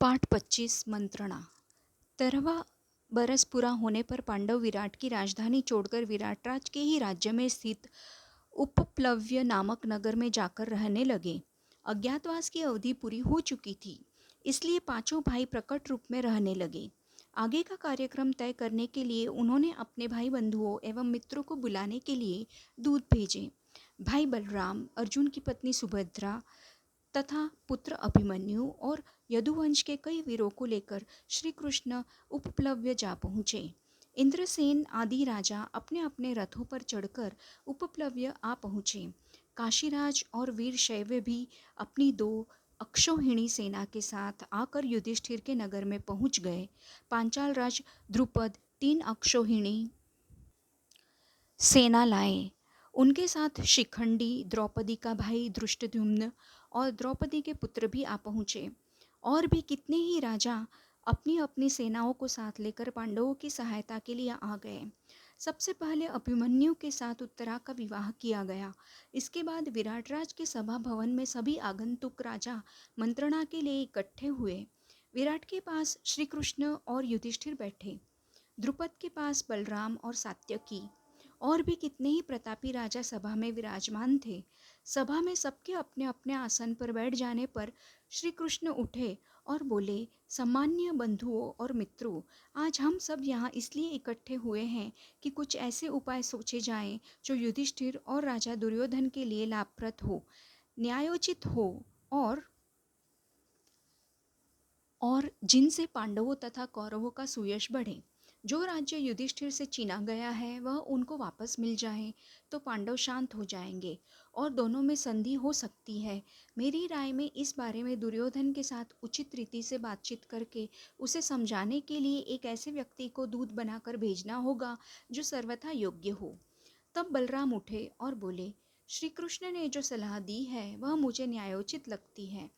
पाठ 25 मंत्रणा। 13वां बरस पूरा होने पर पांडव विराट की राजधानी छोड़कर विराटराज के ही राज्य में स्थित उपप्लव्य नामक नगर में जाकर रहने लगे। अज्ञातवास की अवधि पूरी हो चुकी थी, इसलिए पांचों भाई प्रकट रूप में रहने लगे। आगे का कार्यक्रम तय करने के लिए उन्होंने अपने भाई बंधुओं एवं मित्रों को बुलाने के लिए दूत भेजे। भाई बलराम, अर्जुन की पत्नी सुभद्रा तथा पुत्र अभिमन्यु और यदुवंश के कई वीरों को लेकर श्री कृष्ण उपप्लव्य जा पहुँचे। इंद्रसेन आदि राजा अपने अपने रथों पर चढ़कर उपप्लव्य आ पहुँचे। काशीराज और वीर शैव्य भी अपनी 2 अक्षौहिणी सेना के साथ आकर युधिष्ठिर के नगर में पहुँच गए। पांचाल राज द्रुपद 3 अक्षौहिणी सेना लाए। उनके साथ शिखंडी, द्रौपदी का भाई धृष्टद्युम्न और द्रौपदी के पुत्र भी आ पहुँचे। और भी कितने ही राजा अपनी अपनी सेनाओं को साथ लेकर पांडवों की सहायता के लिए आ गए। सबसे पहले अभिमन्यु के साथ उत्तरा का विवाह किया गया। इसके बाद विराटराज के सभा भवन में सभी आगंतुक राजा मंत्रणा के लिए इकट्ठे हुए। विराट के पास श्री कृष्ण और युधिष्ठिर बैठे। द्रुपद के पास बलराम और सात्यकी और भी कितने ही प्रतापी राजा सभा में विराजमान थे। सभा में सबके अपने अपने आसन पर बैठ जाने पर श्री कृष्ण उठे और बोले, सम्मान्य बंधुओं और मित्रों, आज हम सब यहाँ इसलिए इकट्ठे हुए हैं कि कुछ ऐसे उपाय सोचे जाएं जो युधिष्ठिर और राजा दुर्योधन के लिए लाभप्रद हो, न्यायोचित हो और जिनसे पांडवों तथा कौरवों का सुयश बढ़े। जो राज्य युधिष्ठिर से छीना गया है वह उनको वापस मिल जाए तो पांडव शांत हो जाएंगे और दोनों में संधि हो सकती है। मेरी राय में इस बारे में दुर्योधन के साथ उचित रीति से बातचीत करके उसे समझाने के लिए एक ऐसे व्यक्ति को दूत बनाकर भेजना होगा जो सर्वथा योग्य हो। तब बलराम उठे और बोले, श्री कृष्ण ने जो सलाह दी है वह मुझे न्यायोचित लगती है।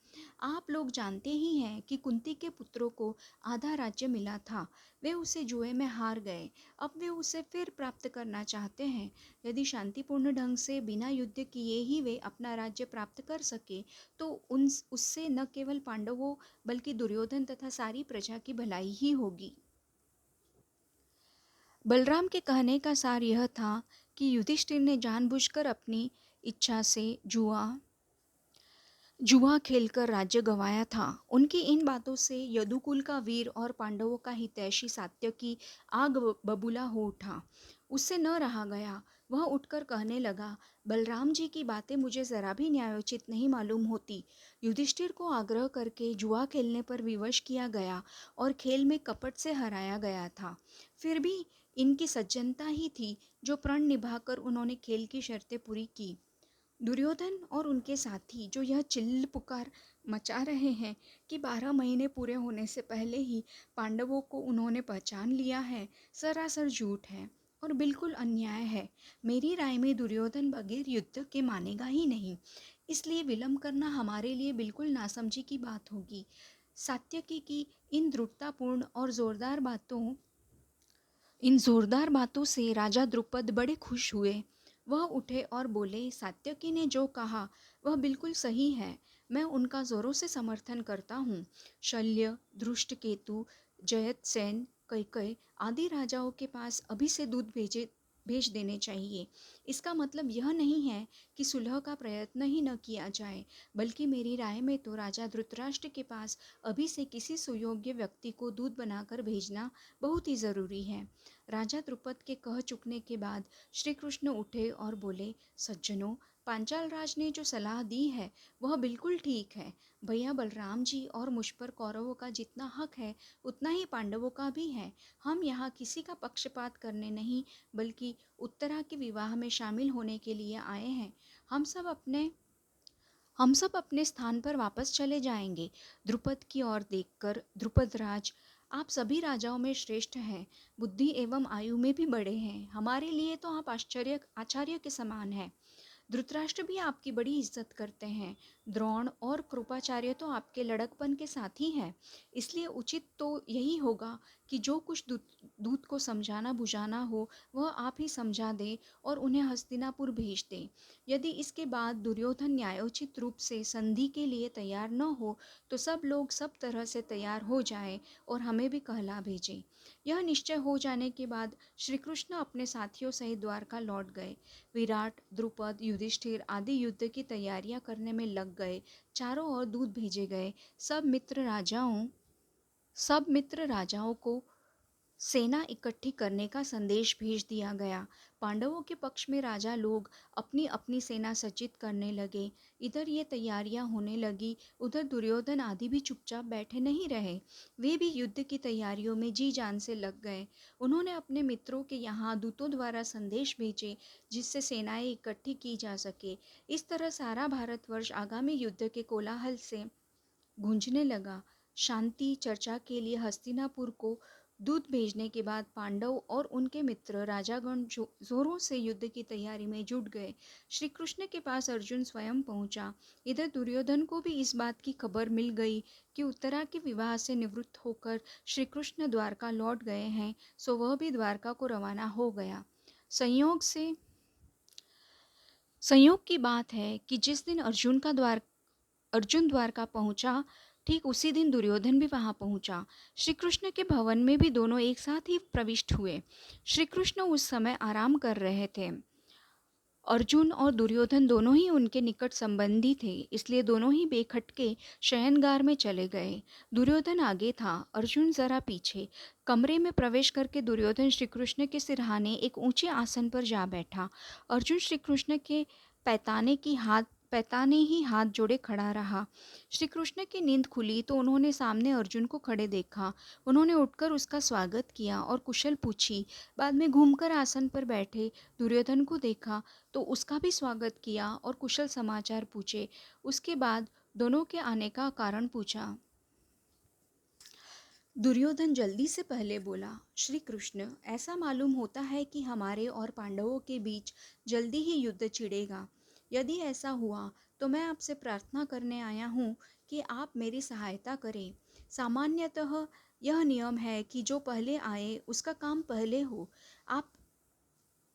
आप लोग जानते ही हैं कि कुंती के पुत्रों को आधा राज्य मिला था। वे उसे जुए में हार गए। अब वे उसे फिर प्राप्त करना चाहते हैं। यदि शांतिपूर्ण ढंग से बिना युद्ध किए ही वे अपना राज्य प्राप्त कर सके तो उससे न केवल पांडवों बल्कि दुर्योधन तथा सारी प्रजा की भलाई ही होगी। बलराम के कहने का सार यह था कि युधिष्ठिर ने जानबूझकर अपनी इच्छा से जुआ खेलकर राज्य गंवाया था। उनकी इन बातों से यदुकुल का वीर और पांडवों का हितैषी सात्यकी आग बबूला हो उठा। उससे न रहा गया। वह उठकर कहने लगा, बलराम जी की बातें मुझे जरा भी न्यायोचित नहीं मालूम होती। युधिष्ठिर को आग्रह करके जुआ खेलने पर विवश किया गया और खेल में कपट से हराया गया था। फिर भी इनकी सज्जनता ही थी जो प्रण निभाकर उन्होंने खेल की शर्तें पूरी की। दुर्योधन और उनके साथी जो यह चिल्ल पुकार मचा रहे हैं कि 12 महीने पूरे होने से पहले ही पांडवों को उन्होंने पहचान लिया है, सरासर झूठ है और बिल्कुल अन्याय है। मेरी राय में दुर्योधन बगैर युद्ध के मानेगा ही नहीं, इसलिए विलंब करना हमारे लिए बिल्कुल नासमझी की बात होगी। सात्यकी की इन दृढ़तापूर्ण और इन जोरदार बातों से राजा द्रुपद बड़े खुश हुए। वह उठे और बोले, सात्यकी ने जो कहा वह बिल्कुल सही है। मैं उनका जोरों से समर्थन करता हूँ। शल्य, धृष्टकेतु, जयद्रथ, कैकय आदि राजाओं के पास अभी से दूत भेज देने चाहिए। इसका मतलब यह नहीं है कि सुलह का प्रयत्न ही न किया जाए, बल्कि मेरी राय में तो राजा धृतराष्ट्र के पास अभी से किसी सुयोग्य व्यक्ति को दूत बनाकर भेजना बहुत ही ज़रूरी है। राजा द्रुपद के कह चुकने के बाद श्री कृष्ण उठे और बोले, सज्जनों, पांचाल राज ने जो सलाह दी है वह बिल्कुल ठीक है। भैया बलराम जी और मुझ पर कौरवों का जितना हक है उतना ही पांडवों का भी है। हम यहाँ किसी का पक्षपात करने नहीं बल्कि उत्तरा के विवाह में शामिल होने के लिए आए हैं। हम सब अपने स्थान पर वापस चले जाएंगे। द्रुपद की ओर देखकर, द्रुपदराज, आप सभी राजाओं में श्रेष्ठ हैं, बुद्धि एवं आयु में भी बड़े हैं। हमारे लिए तो आप आचार्य के समान हैं। धृतराष्ट्र भी आपकी बड़ी इज्जत करते हैं। द्रोण और कृपाचार्य तो आपके लड़कपन के साथी हैं, इसलिए उचित तो यही होगा कि जो कुछ दूत को समझाना बुझाना हो वह आप ही समझा दें और उन्हें हस्तिनापुर भेज दें। यदि इसके बाद दुर्योधन न्यायोचित रूप से संधि के लिए तैयार न हो तो सब लोग सब तरह से तैयार हो जाएं और हमें भी कहला भेजें। यह निश्चय हो जाने के बाद श्री कृष्ण अपने साथियों सहित द्वारका लौट गए। विराट, द्रुपद, युधिष्ठिर आदि युद्ध की तैयारियां करने में लग गए। चारों ओर दूत भेजे गए। सब मित्र राजाओं को सेना इकट्ठी करने का संदेश भेज दिया गया। पांडवों के पक्ष में राजा लोग अपनी अपनी सेना सज्जित करने लगे। इधर ये तैयारियां होने लगी, उधर दुर्योधन आदि भी चुपचाप बैठे नहीं रहे। वे भी युद्ध की तैयारियों में जी जान से लग गए। उन्होंने अपने मित्रों के यहाँ दूतों द्वारा संदेश भेजे जिससे सेनाएं इकट्ठी की जा सके। इस तरह सारा भारतवर्ष आगामी युद्ध के कोलाहल से गूंजने लगा। शांति चर्चा के लिए हस्तिनापुर को दूत भेजने के बाद पांडव और उनके मित्र राजागण जोरों से युद्ध की तैयारी में जुट गए। श्री कृष्ण के पास अर्जुन स्वयं पहुंचा। इधर दुर्योधन को भी इस बात की खबर मिल गई कि उत्तरा के विवाह से निवृत्त होकर श्री कृष्ण द्वारका लौट गए हैं, सो वह भी द्वारका को रवाना हो गया। संयोग की बात है कि जिस दिन अर्जुन द्वारका पहुंचा, ठीक उसी दिन दुर्योधन भी वहां पहुंचा। श्री कृष्ण के भवन में भी दोनों एक साथ ही प्रविष्ट हुए। श्री कृष्ण उस समय आराम कर रहे थे। अर्जुन और दुर्योधन दोनों ही उनके निकट संबंधी थे, इसलिए दोनों ही बेखटके शयनगार में चले गए। दुर्योधन आगे था, अर्जुन जरा पीछे। कमरे में प्रवेश करके दुर्योधन श्री कृष्ण के सिरहाने एक ऊंचे आसन पर जा बैठा। अर्जुन श्री कृष्ण के पैताने ही हाथ जोड़े खड़ा रहा। श्री कृष्ण की नींद खुली तो उन्होंने सामने अर्जुन को खड़े देखा। उन्होंने उठकर उसका स्वागत किया और कुशल पूछी। बाद में घूमकर आसन पर बैठे दुर्योधन को देखा तो उसका भी स्वागत किया और कुशल समाचार पूछे। उसके बाद दोनों के आने का कारण पूछा। दुर्योधन जल्दी से पहले बोला, श्री कृष्ण, ऐसा मालूम होता है कि हमारे और पांडवों के बीच जल्दी ही युद्ध छिड़ेगा। यदि ऐसा हुआ तो मैं आपसे प्रार्थना करने आया हूँ कि आप मेरी सहायता करें। सामान्यतः यह नियम है कि जो पहले आए उसका काम पहले हो। आप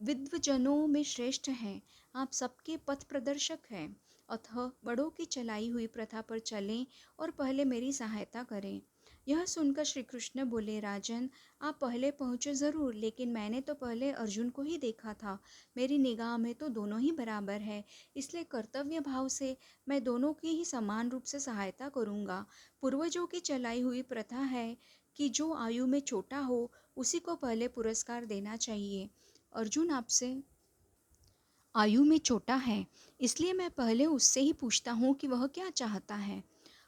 विद्वजनों में श्रेष्ठ हैं, आप सबके पथ प्रदर्शक हैं, अतः बड़ों की चलाई हुई प्रथा पर चलें और पहले मेरी सहायता करें। यह सुनकर श्री कृष्ण बोले, राजन, आप पहले पहुँचे ज़रूर, लेकिन मैंने तो पहले अर्जुन को ही देखा था। मेरी निगाह में तो दोनों ही बराबर है, इसलिए कर्तव्य भाव से मैं दोनों की ही समान रूप से सहायता करूँगा। पूर्वजों की चलाई हुई प्रथा है कि जो आयु में छोटा हो उसी को पहले पुरस्कार देना चाहिए। अर्जुन आपसे आयु में छोटा है, इसलिए मैं पहले उससे ही पूछता हूँ कि वह क्या चाहता है।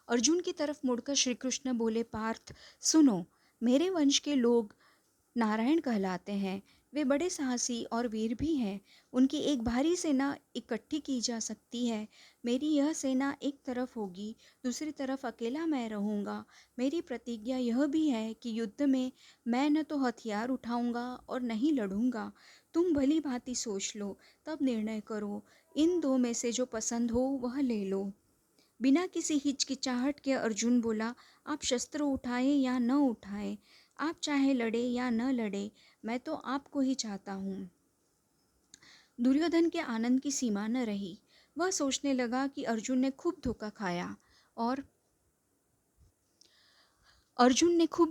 अर्जुन की तरफ मुड़कर श्री कृष्ण बोले, पार्थ, सुनो, मेरे वंश के लोग नारायण कहलाते हैं। वे बड़े साहसी और वीर भी हैं। उनकी एक भारी सेना इकट्ठी की जा सकती है। मेरी यह सेना एक तरफ होगी, दूसरी तरफ अकेला मैं रहूँगा। मेरी प्रतिज्ञा यह भी है कि युद्ध में मैं न तो हथियार उठाऊँगा और न ही लड़ूँगा। तुम भली भांति सोच लो, तब निर्णय करो। इन दो में से जो पसंद हो वह ले लो। बिना किसी हिचकिचाहट के अर्जुन बोला, आप शस्त्र उठाएं या न उठाएं, आप चाहे लड़े या न लड़े, मैं तो आपको ही चाहता हूँ। दुर्योधन के आनंद की सीमा न रही। वह सोचने लगा कि और अर्जुन ने खूब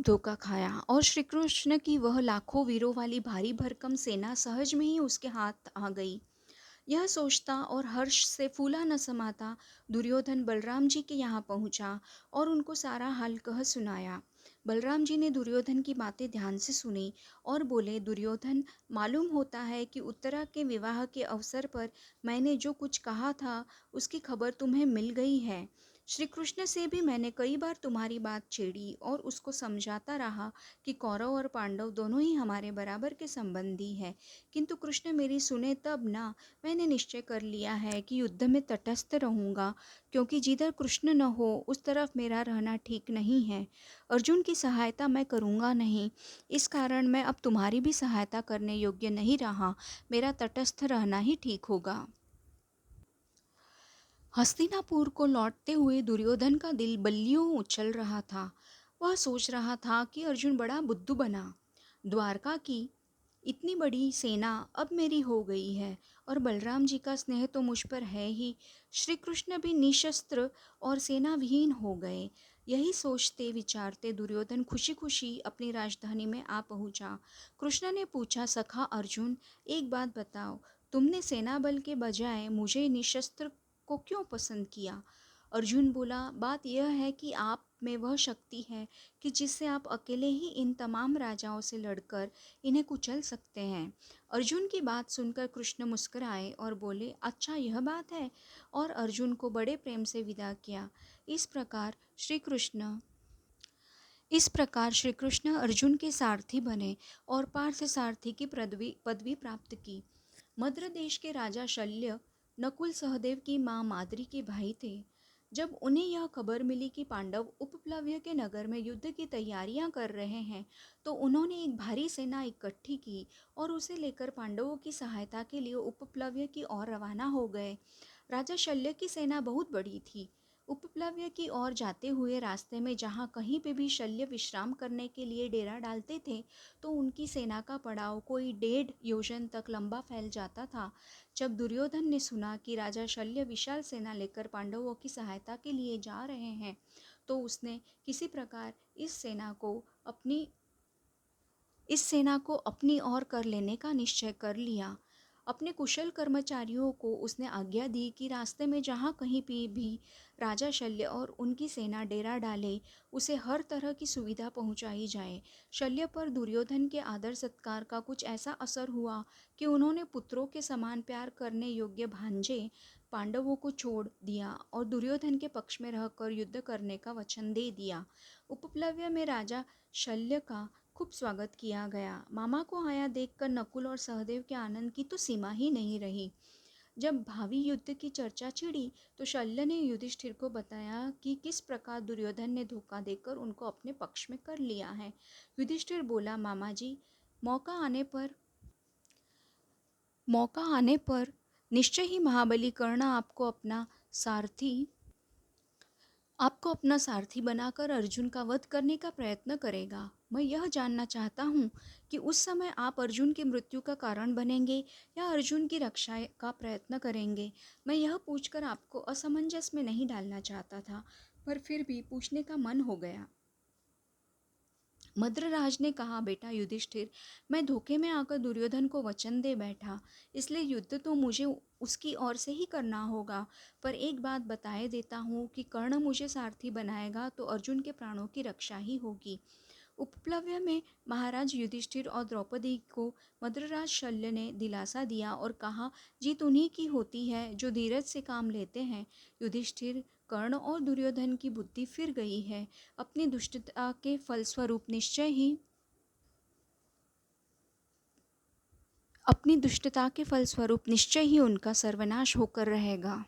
धोखा खाया और श्री कृष्ण की वह लाखों वीरों वाली भारी भरकम सेना सहज में ही उसके हाथ आ गई। यह सोचता और हर्ष से फूला न समाता दुर्योधन बलराम जी के यहाँ पहुँचा और उनको सारा हाल कह सुनाया। बलराम जी ने दुर्योधन की बातें ध्यान से सुनी और बोले, दुर्योधन, मालूम होता है कि उत्तरा के विवाह के अवसर पर मैंने जो कुछ कहा था उसकी खबर तुम्हें मिल गई है। श्री कृष्ण से भी मैंने कई बार तुम्हारी बात छेड़ी और उसको समझाता रहा कि कौरव और पांडव दोनों ही हमारे बराबर के संबंधी हैं, किंतु कृष्ण मेरी सुने तब ना। मैंने निश्चय कर लिया है कि युद्ध में तटस्थ रहूँगा, क्योंकि जिधर कृष्ण न हो उस तरफ मेरा रहना ठीक नहीं है। अर्जुन की सहायता मैं करूँगा नहीं, इस कारण मैं अब तुम्हारी भी सहायता करने योग्य नहीं रहा। मेरा तटस्थ रहना ही ठीक होगा। हस्तिनापुर को लौटते हुए दुर्योधन का दिल बल्लियों उछल रहा था। वह सोच रहा था कि अर्जुन बड़ा बुद्धू बना। द्वारका की इतनी बड़ी सेना अब मेरी हो गई है और बलराम जी का स्नेह तो मुझ पर है ही। श्री कृष्ण भी निशस्त्र और सेना विहीन हो गए। यही सोचते विचारते दुर्योधन खुशी खुशी अपनी राजधानी में आ पहुंचा। कृष्ण ने पूछा, सखा अर्जुन, एक बात बताओ, तुमने सेना बल के बजाय मुझे निशस्त्र को क्यों पसंद किया? अर्जुन बोला, बात यह है कि आप में वह शक्ति है कि जिससे आप अकेले ही इन तमाम राजाओं से लड़कर इन्हें कुचल सकते हैं। अर्जुन की बात सुनकर कृष्ण मुस्कुराए और बोले, अच्छा यह बात है, और अर्जुन को बड़े प्रेम से विदा किया। इस प्रकार श्री कृष्ण इस प्रकार श्री कृष्ण अर्जुन के सारथी बने और पार्थ सारथी की पदवी प्राप्त की। मद्र देश के राजा शल्य नकुल सहदेव की माँ माद्री के भाई थे। जब उन्हें यह खबर मिली कि पांडव उपप्लव्य के नगर में युद्ध की तैयारियां कर रहे हैं, तो उन्होंने एक भारी सेना इकट्ठी की और उसे लेकर पांडवों की सहायता के लिए उपप्लव्य की ओर रवाना हो गए। राजा शल्य की सेना बहुत बड़ी थी। उपप्लव्य की ओर जाते हुए रास्ते में जहाँ कहीं पे भी शल्य विश्राम करने के लिए डेरा डालते थे, तो उनकी सेना का पड़ाव कोई 1.5 योजन तक लंबा फैल जाता था। जब दुर्योधन ने सुना कि राजा शल्य विशाल सेना लेकर पांडवों की सहायता के लिए जा रहे हैं, तो उसने किसी प्रकार अपनी इस सेना को अपनी ओर कर लेने का निश्चय कर लिया। अपने कुशल कर्मचारियों को उसने आज्ञा दी कि रास्ते में जहाँ कहीं भी राजा शल्य और उनकी सेना डेरा डाले, उसे हर तरह की सुविधा पहुँचाई जाए। शल्य पर दुर्योधन के आदर सत्कार का कुछ ऐसा असर हुआ कि उन्होंने पुत्रों के समान प्यार करने योग्य भांजे पांडवों को छोड़ दिया और दुर्योधन के पक्ष में रहकर युद्ध करने का वचन दे दिया। उपप्लव्य में राजा शल्य का खूब स्वागत किया गया। मामा को आया देखकर नकुल और सहदेव के आनंद की तो सीमा ही नहीं रही। जब भावी युद्ध की चर्चा छिड़ी, तो शल्य ने युधिष्ठिर को बताया कि किस प्रकार दुर्योधन ने धोखा देकर उनको अपने पक्ष में कर लिया है। युधिष्ठिर बोला, मामा जी, मौका आने पर मौका आने पर निश्चय ही महाबली कर्ण आपको अपना सारथी बनाकर अर्जुन का वध करने का प्रयत्न करेगा। मैं यह जानना चाहता हूँ कि उस समय आप अर्जुन की मृत्यु का कारण बनेंगे या अर्जुन की रक्षा का प्रयत्न करेंगे। मैं यह पूछकर आपको असमंजस में नहीं डालना चाहता था, पर फिर भी पूछने का मन हो गया। मद्रराज ने कहा, बेटा युधिष्ठिर, मैं धोखे में आकर दुर्योधन को वचन दे बैठा, इसलिए युद्ध तो मुझे उसकी ओर से ही करना होगा। पर एक बात बताए देता हूँ कि कर्ण मुझे सारथी बनाएगा तो अर्जुन के प्राणों की रक्षा ही होगी। उपप्लव्य में महाराज युधिष्ठिर और द्रौपदी को मद्रराज शल्य ने दिलासा दिया और कहा, जीत उन्हीं की होती है जो धीरज से काम लेते हैं। युधिष्ठिर, कर्ण और दुर्योधन की बुद्धि फिर गई है। अपनी दुष्टता के फलस्वरूप निश्चय ही उनका सर्वनाश होकर रहेगा।